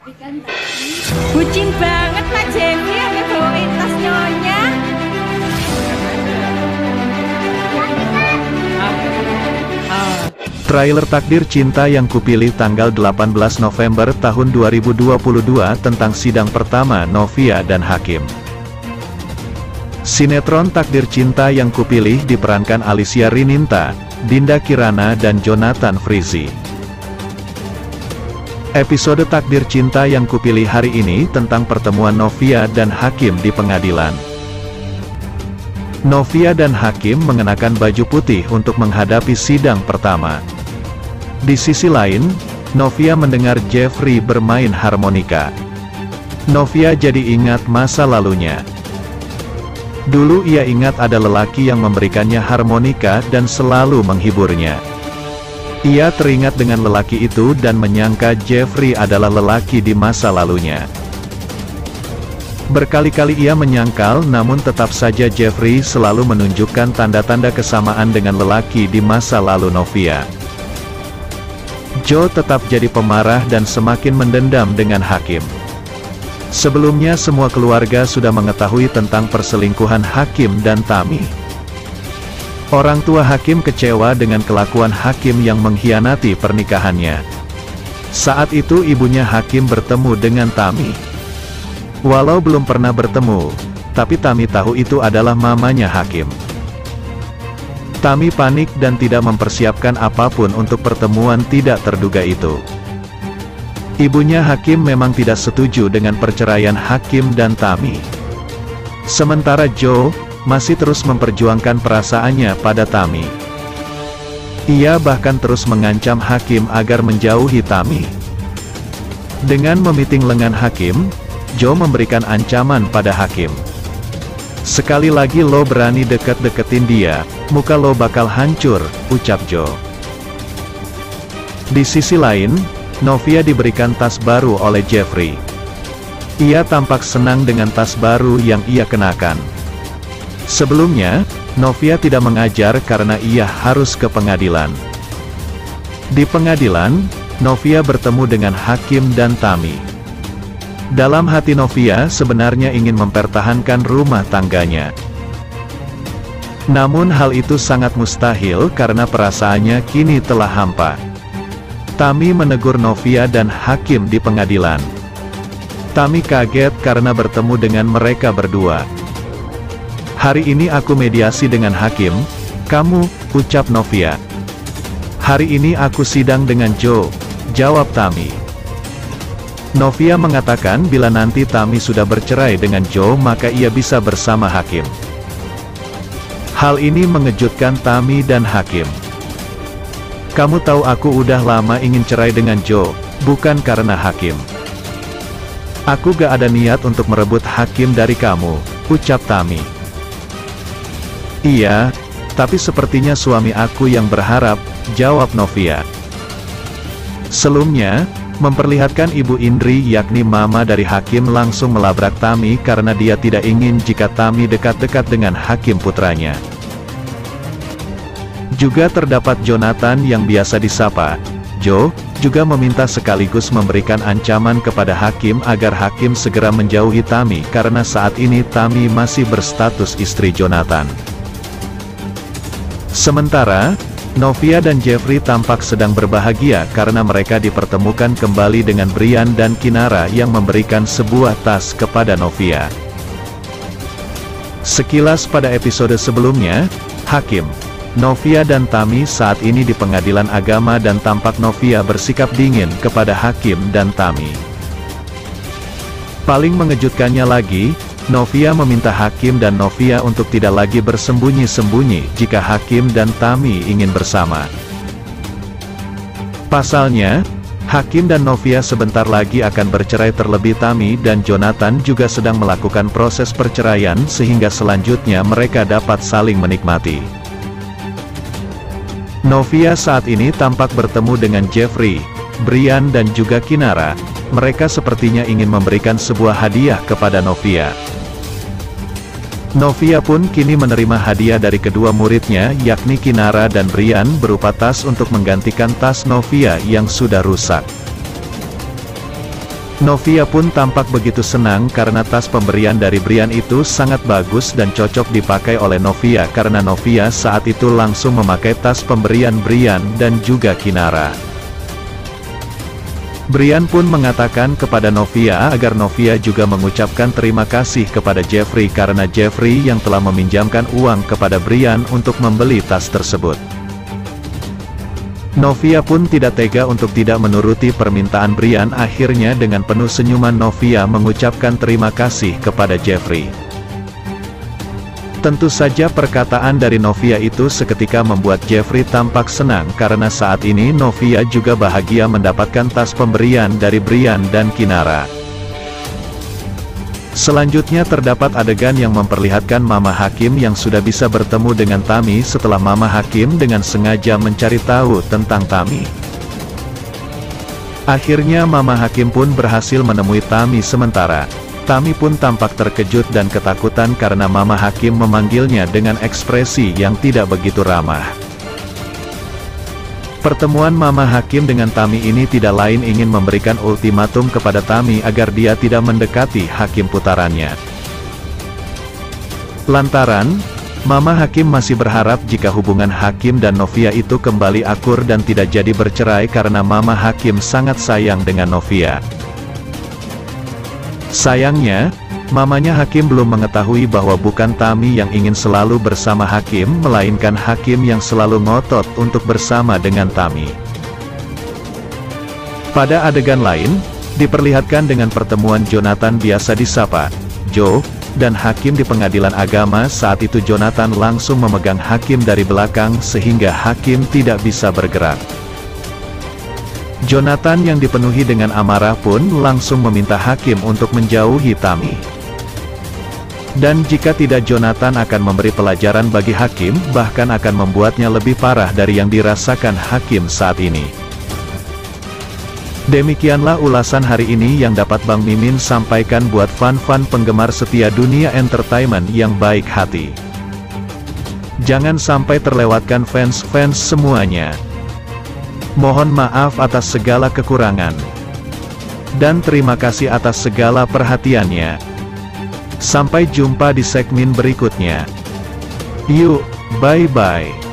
Bucin banget Pak Jeffrey, ada bawain tas nyonya. Trailer Takdir Cinta yang Kupilih tanggal 18 November tahun 2022 tentang sidang pertama Novia dan Hakim. Sinetron Takdir Cinta yang Kupilih diperankan Alicia Rininta, Dinda Kirana dan Jonathan Frizzy. Episode Takdir Cinta yang Kupilih hari ini tentang pertemuan Novia dan Hakim di pengadilan. Novia dan Hakim mengenakan baju putih untuk menghadapi sidang pertama. Di sisi lain, Novia mendengar Jeffrey bermain harmonika. Novia jadi ingat masa lalunya. Dulu ia ingat ada lelaki yang memberikannya harmonika dan selalu menghiburnya. Ia teringat dengan lelaki itu dan menyangka Jeffrey adalah lelaki di masa lalunya. Berkali-kali ia menyangkal, namun tetap saja Jeffrey selalu menunjukkan tanda-tanda kesamaan dengan lelaki di masa lalu Novia. Joe tetap jadi pemarah dan semakin mendendam dengan Hakim. Sebelumnya semua keluarga sudah mengetahui tentang perselingkuhan Hakim dan Tami. Orang tua Hakim kecewa dengan kelakuan Hakim yang mengkhianati pernikahannya. Saat itu ibunya Hakim bertemu dengan Tami. Walau belum pernah bertemu, tapi Tami tahu itu adalah mamanya Hakim. Tami panik dan tidak mempersiapkan apapun untuk pertemuan tidak terduga itu. Ibunya Hakim memang tidak setuju dengan perceraian Hakim dan Tami. Sementara Joe masih terus memperjuangkan perasaannya pada Tami. Ia bahkan terus mengancam Hakim agar menjauhi Tami. Dengan memiting lengan Hakim, Joe memberikan ancaman pada Hakim. Sekali lagi lo berani deket-deketin dia, muka lo bakal hancur, ucap Joe. Di sisi lain, Novia diberikan tas baru oleh Jeffrey. Ia tampak senang dengan tas baru yang ia kenakan. Sebelumnya, Novia tidak mengajar karena ia harus ke pengadilan. Di pengadilan, Novia bertemu dengan Hakim dan Tami. Dalam hati Novia sebenarnya ingin mempertahankan rumah tangganya. Namun hal itu sangat mustahil karena perasaannya kini telah hampa. Tami menegur Novia dan Hakim di pengadilan. Tami kaget karena bertemu dengan mereka berdua. Hari ini aku mediasi dengan Hakim, kamu, ucap Novia. Hari ini aku sidang dengan Joe, jawab Tami. Novia mengatakan bila nanti Tami sudah bercerai dengan Joe maka ia bisa bersama Hakim. Hal ini mengejutkan Tami dan Hakim. Kamu tahu aku udah lama ingin cerai dengan Joe, bukan karena Hakim. Aku gak ada niat untuk merebut Hakim dari kamu, ucap Tami. Iya, tapi sepertinya suami aku yang berharap, jawab Novia. Sebelumnya, memperlihatkan Ibu Indri yakni mama dari Hakim langsung melabrak Tami karena dia tidak ingin jika Tami dekat-dekat dengan Hakim putranya. Juga terdapat Jonathan yang biasa disapa Joe, juga meminta sekaligus memberikan ancaman kepada Hakim agar Hakim segera menjauhi Tami karena saat ini Tami masih berstatus istri Jonathan. Sementara, Novia dan Jeffrey tampak sedang berbahagia karena mereka dipertemukan kembali dengan Brian dan Kinara yang memberikan sebuah tas kepada Novia. Sekilas pada episode sebelumnya, Hakim, Novia dan Tami saat ini di pengadilan agama dan tampak Novia bersikap dingin kepada Hakim dan Tami. Paling mengejutkannya lagi, Novia meminta Hakim dan Novia untuk tidak lagi bersembunyi-sembunyi jika Hakim dan Tami ingin bersama. Pasalnya, Hakim dan Novia sebentar lagi akan bercerai terlebih Tami dan Jonathan juga sedang melakukan proses perceraian sehingga selanjutnya mereka dapat saling menikmati. Novia saat ini tampak bertemu dengan Jeffrey, Brian dan juga Kinara. Mereka sepertinya ingin memberikan sebuah hadiah kepada Novia. Novia pun kini menerima hadiah dari kedua muridnya yakni Kinara dan Brian berupa tas untuk menggantikan tas Novia yang sudah rusak. Novia pun tampak begitu senang karena tas pemberian dari Brian itu sangat bagus dan cocok dipakai oleh Novia karena Novia saat itu langsung memakai tas pemberian Brian dan juga Kinara. Brian pun mengatakan kepada Novia agar Novia juga mengucapkan terima kasih kepada Jeffrey karena Jeffrey yang telah meminjamkan uang kepada Brian untuk membeli tas tersebut. Novia pun tidak tega untuk tidak menuruti permintaan Brian. Akhirnya dengan penuh senyuman Novia mengucapkan terima kasih kepada Jeffrey. Tentu saja perkataan dari Novia itu seketika membuat Jeffrey tampak senang karena saat ini Novia juga bahagia mendapatkan tas pemberian dari Brian dan Kinara. Selanjutnya terdapat adegan yang memperlihatkan Mama Hakim yang sudah bisa bertemu dengan Tami setelah Mama Hakim dengan sengaja mencari tahu tentang Tami. Akhirnya Mama Hakim pun berhasil menemui Tami sementara. Tami pun tampak terkejut dan ketakutan karena Mama Hakim memanggilnya dengan ekspresi yang tidak begitu ramah. Pertemuan Mama Hakim dengan Tami ini tidak lain ingin memberikan ultimatum kepada Tami agar dia tidak mendekati Hakim putarannya. Lantaran, Mama Hakim masih berharap jika hubungan Hakim dan Novia itu kembali akur dan tidak jadi bercerai karena Mama Hakim sangat sayang dengan Novia. Sayangnya, mamanya Hakim belum mengetahui bahwa bukan Tami yang ingin selalu bersama Hakim, melainkan Hakim yang selalu ngotot untuk bersama dengan Tami. Pada adegan lain, diperlihatkan dengan pertemuan Jonathan biasa disapa Joe, dan Hakim di pengadilan agama. Saat itu Jonathan langsung memegang Hakim dari belakang sehingga Hakim tidak bisa bergerak. Jonathan yang dipenuhi dengan amarah pun langsung meminta Hakim untuk menjauhi Tami. Dan jika tidak Jonathan akan memberi pelajaran bagi Hakim, bahkan akan membuatnya lebih parah dari yang dirasakan Hakim saat ini. Demikianlah ulasan hari ini yang dapat Bang Mimin sampaikan buat fan-fan penggemar setia dunia entertainment yang baik hati. Jangan sampai terlewatkan fans-fans semuanya. Mohon maaf atas segala kekurangan. Dan terima kasih atas segala perhatiannya. Sampai jumpa di segmen berikutnya. Yuk, bye-bye.